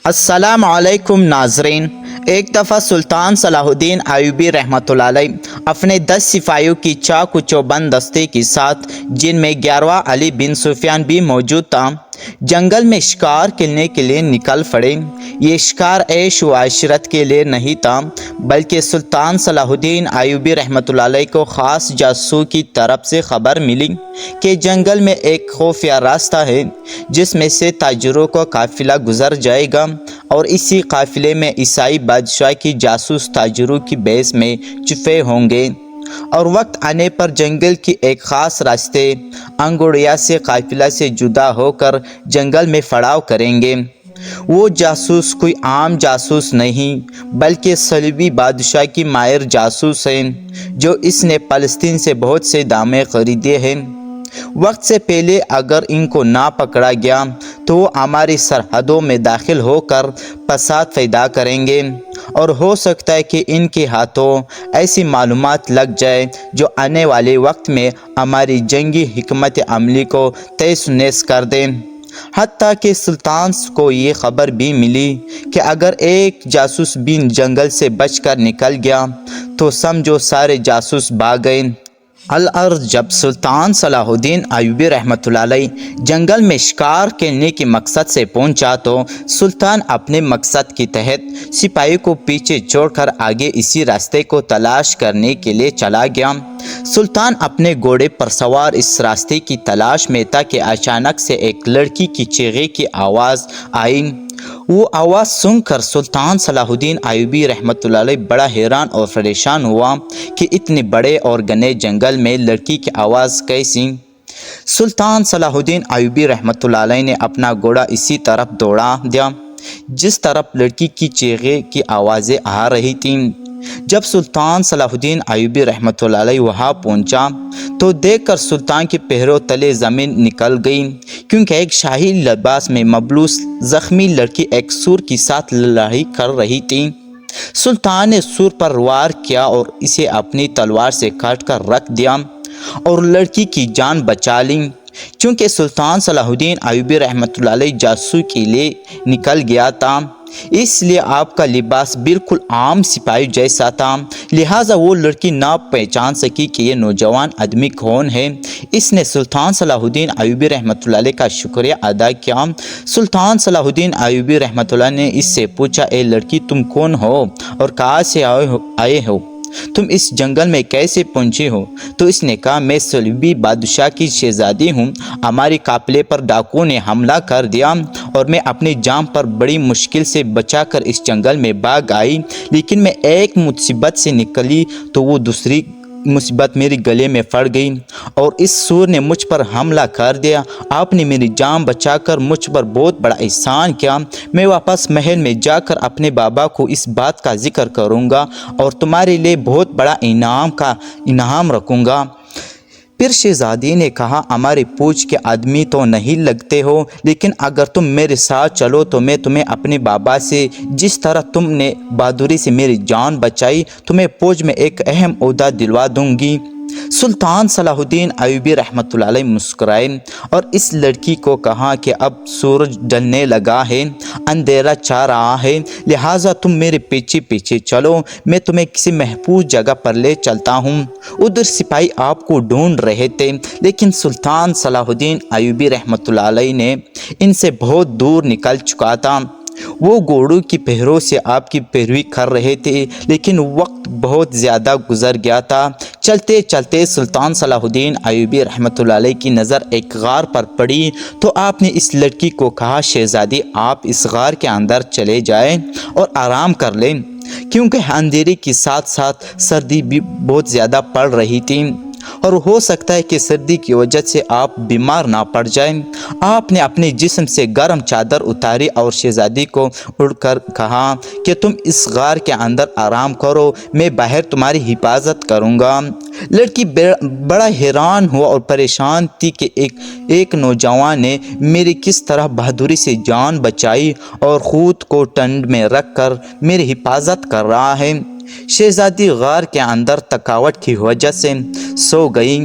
السلام علیکم ناظرین۔ ایک دفعہ سلطان صلاح الدین ایوبی رحمۃ اللہ علیہ اپنے 10 سپاہیوں کی چاق و چوبند دستے کے ساتھ، جن میں 11واں علی بن سفیان بھی موجود تھا، جنگل میں شکار کرنے کے لیے نکل پڑے۔ یہ شکار عیش و عشرت کے لیے نہیں تھا، بلکہ سلطان صلاح الدین ایوبی رحمۃ اللہ علیہ کو خاص جاسوس کی طرف سے خبر ملی کہ جنگل میں ایک خفیہ راستہ ہے جس میں سے تاجروں کا قافلہ گزر جائے گا، اور اسی قافلے میں عیسائی بادشاہ کی جاسوس تاجروں کی بیس میں چھپے ہوں گے، اور وقت آنے پر جنگل کی ایک خاص راستے انگوڑیا سے قافلہ سے جدا ہو کر جنگل میں پڑاؤ کریں گے۔ وہ جاسوس کوئی عام جاسوس نہیں، بلکہ صلیبی بادشاہ کی ماہر جاسوس ہیں، جو اس نے فلسطین سے بہت سے دامے خریدے ہیں۔ وقت سے پہلے اگر ان کو نہ پکڑا گیا تو وہ ہماری سرحدوں میں داخل ہو کر فساد پیدا کریں گے، اور ہو سکتا ہے کہ ان کے ہاتھوں ایسی معلومات لگ جائے جو آنے والے وقت میں ہماری جنگی حکمت عملی کو تہس نہس کر دیں۔ حتیٰ کہ سلطان کو یہ خبر بھی ملی کہ اگر ایک جاسوس بھی جنگل سے بچ کر نکل گیا تو سمجھو سارے جاسوس بھاگ گئے۔ الارض جب سلطان صلاح الدین ایوبی رحمۃ اللہ علیہ جنگل میں شکار کرنے کے مقصد سے پہنچا تو سلطان اپنے مقصد کے تحت سپاہیوں کو پیچھے چھوڑ کر آگے اسی راستے کو تلاش کرنے کے لیے چلا گیا۔ سلطان اپنے گھوڑے پر سوار اس راستے کی تلاش میں تھا کہ اچانک سے ایک لڑکی کی چیخنے کی آواز آئی۔ وہ آواز سن کر سلطان صلاح الدین ایوبی رحمۃ اللہ علیہ بڑا حیران اور پریشان ہوا کہ اتنے بڑے اور گھنے جنگل میں لڑکی کی آواز کیسی؟ سلطان صلاح الدین ایوبی رحمۃ اللہ علیہ نے اپنا گھوڑا اسی طرف دوڑا دیا جس طرف لڑکی کی چیخنے کی آوازیں آ رہی تھیں۔ جب سلطان صلاح الدین ایوبی رحمۃ اللہ علیہ وہاں پہنچا تو دیکھ کر سلطان کے پیروں تلے زمین نکل گئی، کیونکہ ایک شاہی لباس میں ملبوس زخمی لڑکی ایک سور کے ساتھ لڑائی کر رہی تھی۔ سلطان نے سور پر وار کیا اور اسے اپنی تلوار سے کاٹ کر رکھ دیا اور لڑکی کی جان بچا لی۔ چونکہ سلطان صلاح الدین ایوبی رحمۃ اللہ علیہ جاسوسی کے لیے نکل گیا تھا، اس لیے آپ کا لباس بالکل عام سپاہی جیسا تھا، لہٰذا وہ لڑکی نہ پہچان سکی کہ یہ نوجوان آدمی کون ہے۔ اس نے سلطان صلاح الدین ایوبی رحمۃ اللہ علیہ کا شکریہ ادا کیا۔ سلطان صلاح الدین ایوبی رحمۃ اللہ نے اس سے پوچھا، اے لڑکی، تم کون ہو اور کہاں سے آئے ہو؟ تم اس جنگل میں کیسے پہنچے ہو؟ تو اس نے کہا، میں صلیبی بادشاہ کی شہزادی ہوں، ہمارے قافلے پر ڈاکوؤں نے حملہ کر دیا اور میں اپنی جان پر بڑی مشکل سے بچا کر اس جنگل میں بھاگ آئی، لیکن میں ایک مصیبت سے نکلی تو وہ دوسری مصیبت میرے گلے میں پڑ گئی اور اس سور نے مجھ پر حملہ کر دیا۔ آپ نے میری جان بچا کر مجھ پر بہت بڑا احسان کیا۔ میں واپس محل میں جا کر اپنے بابا کو اس بات کا ذکر کروں گا اور تمہارے لیے بہت بڑا انعام رکھوں گا۔ پھر شہزادی نے کہا، ہمارے پوچھ کے آدمی تو نہیں لگتے ہو، لیکن اگر تم میرے ساتھ چلو تو میں تمہیں اپنے بابا سے، جس طرح تم نے بہادری سے میری جان بچائی، تمہیں فوج میں ایک اہم عہدہ دلوا دوں گی۔ سلطان صلاح الدین ایوبی رحمۃ اللہ علیہ مسکرائے اور اس لڑکی کو کہا کہ اب سورج ڈھلنے لگا ہے، اندھیرا چھا رہا ہے، لہٰذا تم میرے پیچھے پیچھے چلو، میں تمہیں کسی محفوظ جگہ پر لے چلتا ہوں۔ ادھر سپاہی آپ کو ڈھونڈ رہے تھے، لیکن سلطان صلاح الدین ایوبی رحمۃ اللہ علیہ نے ان سے بہت دور نکل چکا تھا۔ وہ گھوڑوں کی پہروں سے آپ کی پیروی کر رہے تھے، لیکن وقت بہت زیادہ گزر گیا تھا۔ چلتے چلتے سلطان صلاح الدین ایوبی رحمۃ اللہ علیہ کی نظر ایک غار پر پڑی تو آپ نے اس لڑکی کو کہا، شہزادی، آپ اس غار کے اندر چلے جائیں اور آرام کر لیں، کیونکہ اندھیرے کے ساتھ ساتھ سردی بھی بہت زیادہ پڑ رہی تھی اور ہو سکتا ہے کہ سردی کی وجہ سے آپ بیمار نہ پڑ جائیں۔ آپ نے اپنے جسم سے گرم چادر اتاری اور شہزادی کو اڑ کر کہا کہ تم اس غار کے اندر آرام کرو، میں باہر تمہاری حفاظت کروں گا۔ لڑکی بڑا حیران ہوا اور پریشان تھی کہ ایک نوجوان نے میری کس طرح بہادری سے جان بچائی اور خود کو ٹھنڈ میں رکھ کر میری حفاظت کر رہا ہے۔ شہزادی غار کے اندر تھکاوٹ کی وجہ سے سو گئی۔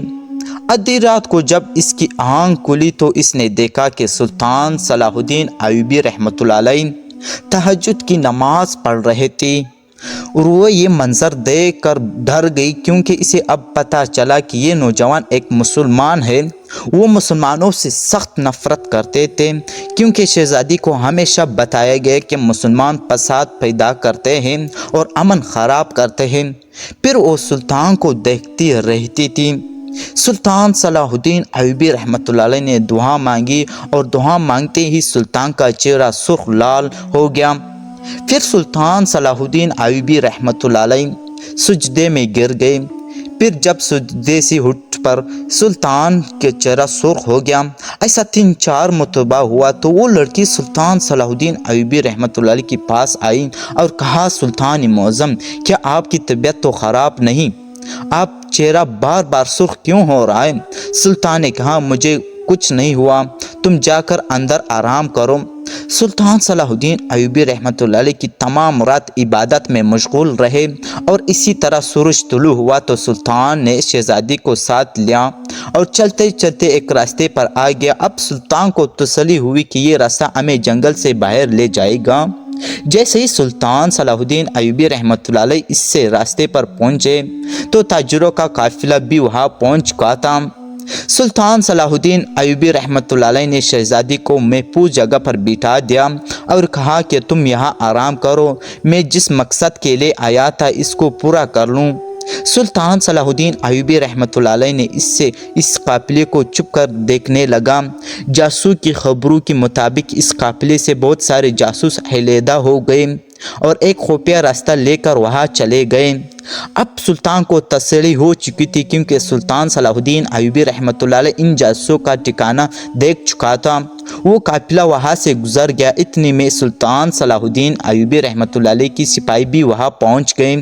آدھی رات کو جب اس کی آنکھ کھلی تو اس نے دیکھا کہ سلطان صلاح الدین ایوبی رحمۃ اللہ علیہ تہجد کی نماز پڑھ رہے تھے اور وہ یہ منظر دیکھ کر ڈر گئی، کیونکہ اسے اب پتہ چلا کہ یہ نوجوان ایک مسلمان ہے۔ وہ مسلمانوں سے سخت نفرت کرتے تھے، کیونکہ شہزادی کو ہمیشہ بتایا گیا کہ مسلمان فساد پیدا کرتے ہیں اور امن خراب کرتے ہیں۔ پھر وہ سلطان کو دیکھتی رہتی تھی۔ سلطان صلاح الدین ایوبی رحمۃ اللہ علیہ نے دعا مانگی اور دعا مانگتے ہی سلطان کا چہرہ سرخ لال ہو گیا۔ پھر سلطان صلاح الدین ایوبی رحمۃ اللہ علیہ سجدے میں گر گئے۔ پھر جب سجدے سے اٹھ پر سلطان کے چہرہ سرخ ہو گیا۔ ایسا 3-4 مرتبہ ہوا تو وہ لڑکی سلطان صلاح الدین ایوبی رحمۃ اللہ علیہ کے پاس آئی اور کہا، سلطان معظم، کیا آپ کی طبیعت تو خراب نہیں؟ آپ چہرہ بار بار سرخ کیوں ہو رہا ہے؟ سلطان نے کہا، مجھے کچھ نہیں ہوا، تم جا کر اندر آرام کرو۔ سلطان صلاح الدین ایوبی رحمۃ اللہ علیہ کی تمام رات عبادت میں مشغول رہے، اور اسی طرح سورج طلوع ہوا تو سلطان نے شہزادی کو ساتھ لیا اور چلتے چلتے ایک راستے پر آ گیا۔ اب سلطان کو تسلی ہوئی کہ یہ راستہ ہمیں جنگل سے باہر لے جائے گا۔ جیسے ہی سلطان صلاح الدین ایوبی رحمۃ اللہ علیہ اس سے راستے پر پہنچے تو تاجروں کا قافلہ بھی وہاں پہنچ چکا تھا۔ سلطان صلاح الدین ایوبی رحمۃ اللہ علیہ نے شہزادی کو محفوظ جگہ پر بٹھا دیا اور کہا کہ تم یہاں آرام کرو، میں جس مقصد کے لیے آیا تھا اس کو پورا کر لوں۔ سلطان صلاح الدین ایوبی رحمۃ اللہ علیہ نے اس قافلے کو چھپ کر دیکھنے لگا۔ جاسوس کی خبروں کے مطابق اس قافلے سے بہت سارے جاسوس علیحدہ ہو گئے اور ایک خفیہ راستہ لے کر وہاں چلے گئے۔ اب سلطان کو تسلی ہو چکی تھی، کیونکہ سلطان صلاح الدین ایوبی رحمۃ اللہ علیہ ان جاسوسوں کا ٹھکانہ دیکھ چکا تھا۔ وہ قافلہ وہاں سے گزر گیا۔ اتنے میں سلطان صلاح الدین ایوبی رحمۃ اللہ علیہ کی سپاہی بھی وہاں پہنچ گئے۔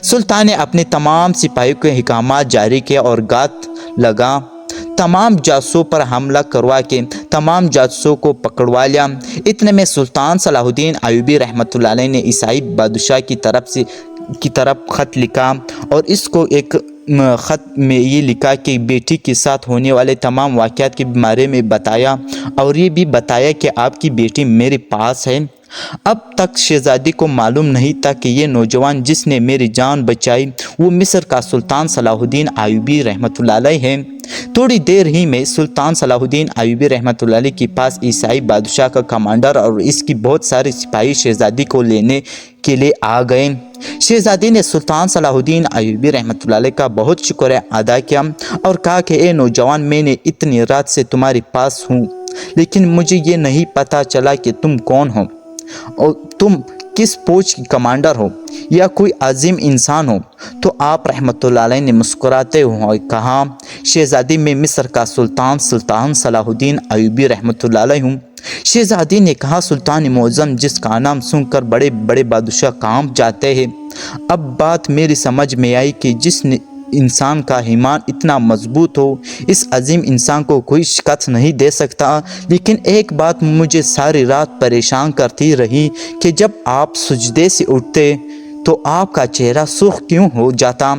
سلطان نے اپنے تمام سپاہیوں کے احکامات جاری کیے اور گھات لگا تمام جاسوسوں پر حملہ کروا کے تمام جاسوسوں کو پکڑوا لیا۔ اتنے میں سلطان صلاح الدین ایوبی رحمۃ اللہ علیہ نے عیسائی بادشاہ کی طرف خط لکھا اور اس کو ایک خط میں یہ لکھا کہ بیٹی کے ساتھ ہونے والے تمام واقعات کے بارے میں بتایا، اور یہ بھی بتایا کہ آپ کی بیٹی میرے پاس ہے۔ اب تک شہزادی کو معلوم نہیں تھا کہ یہ نوجوان جس نے میری جان بچائی وہ مصر کا سلطان صلاح الدین ایوبی رحمۃ اللہ علیہ ہے۔ تھوڑی دیر ہی میں سلطان صلاح الدین ایوبی رحمۃ اللہ علیہ کے پاس عیسائی بادشاہ کا کمانڈر اور اس کی بہت سارے سپاہی شہزادی کو لینے کے لیے آ گئے۔ شہزادی نے سلطان صلاح الدین ایوبی رحمۃ اللہ علیہ کا بہت شکریہ ادا کیا اور کہا کہ اے نوجوان، میں نے اتنی رات سے تمہارے پاس ہوں، لیکن مجھے یہ نہیں پتہ چلا کہ تم کون ہو اور تم کس فوج کی کمانڈر ہو یا کوئی عظیم انسان ہو۔ تو آپ رحمۃ اللہ علیہ نے مسکراتے ہوئے کہا، شہزادی میں مصر کا سلطان صلاح الدین ایوبی رحمۃ اللہ علیہ ہوں۔ شہزادی نے کہا، سلطان معظم، جس کا نام سن کر بڑے بڑے بادشاہ کانپ جاتے ہیں۔ اب بات میری سمجھ میں آئی کہ جس انسان کا ایمان اتنا مضبوط ہو، اس عظیم انسان کو کوئی شکست نہیں دے سکتا۔ لیکن ایک بات مجھے ساری رات پریشان کرتی رہی کہ جب آپ سجدے سے اٹھتے تو آپ کا چہرہ سرخ کیوں ہو جاتا؟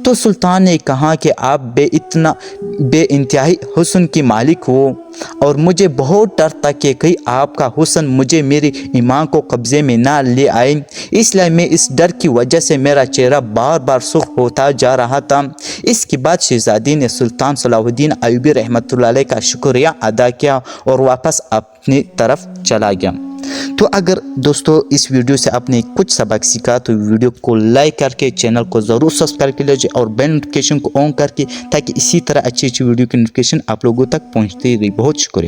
تو سلطان نے کہا کہ آپ بے انتہائی حسن کی مالک ہو اور مجھے بہت ڈر تھا کہ کہیں آپ کا حسن مجھے میری ایمان کو قبضے میں نہ لے آئے، اس لیے میں اس ڈر کی وجہ سے میرا چہرہ بار بار سرخ ہوتا جا رہا تھا۔ اس کے بعد شہزادی نے سلطان صلاح الدین ایوبی رحمۃ اللہ علیہ کا شکریہ ادا کیا اور واپس اپنی طرف چلا گیا۔ تو اگر دوستو اس ویڈیو سے آپ نے کچھ سبق سیکھا تو ویڈیو کو لائک کر کے چینل کو ضرور سبسکرائب کر لیجیے اور بیل نوٹیفکیشن کو آن کر کے، تاکہ اسی طرح اچھی ویڈیو کی نوٹیفکیشن آپ لوگوں تک پہنچتی رہے۔ بہت شکریہ۔